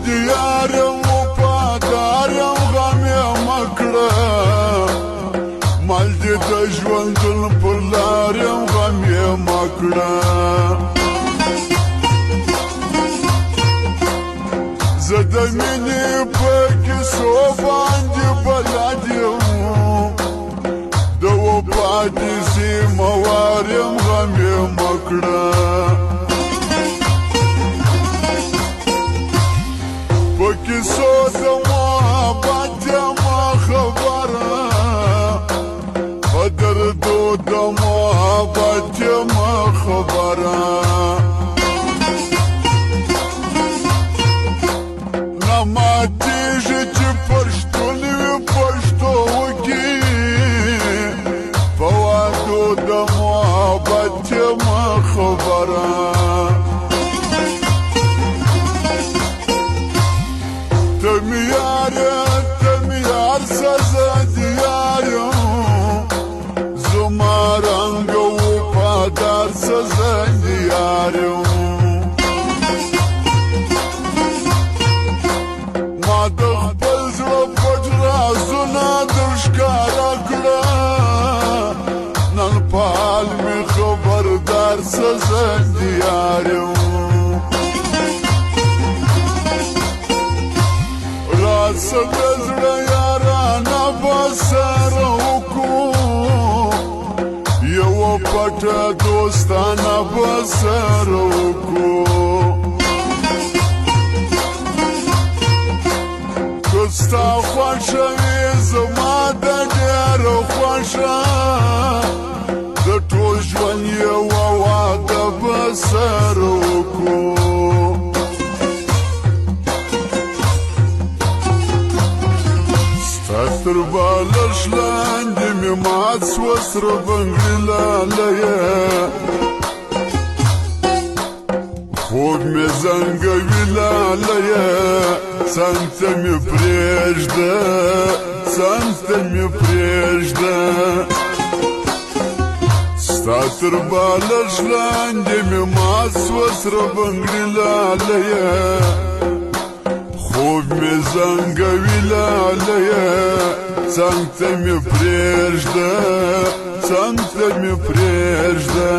دیارم وفادارم غم یې مه کړه مال دې د ژوندون پر لار یم غم یې مه کړه زه د مینې په کیسو باندې بلد یم د وفا دې ذمهوار یم غم یې مه کړه په کیسو د محبت یمه خبره په دردو د محبت یمه خبره نه ماتېږي چې پښتون وي پښتو وکړي په وعدو د محبت یمه خبره ته مې یار سزا دیار یم زما رنګ وفادار سزا دیار یم ما د خپل زړه پټ رازونه در ښکاره کړه نن په حال مې خبردار سزا دیار یم راسه د زړه یارانه به سره وکړو یوه پټه دوستانه به سره وکړو که ستا خوښه وي زما د ډېره خوښه د ټول ژوند یوه واده به سره وکړو تر بالښت لاندې مې مات سوه سره بنګړي لالیه خوب مې زنګوي لالیه څنګ ته مې پرېږده څنګ ته مې پرېږده ستا تر بالښت لاندې مې مات سوه سره بنګړي لالیه خوب مې زنګوي لالیه څنګ ته مې پرېږده څنګ ته مې پرېږده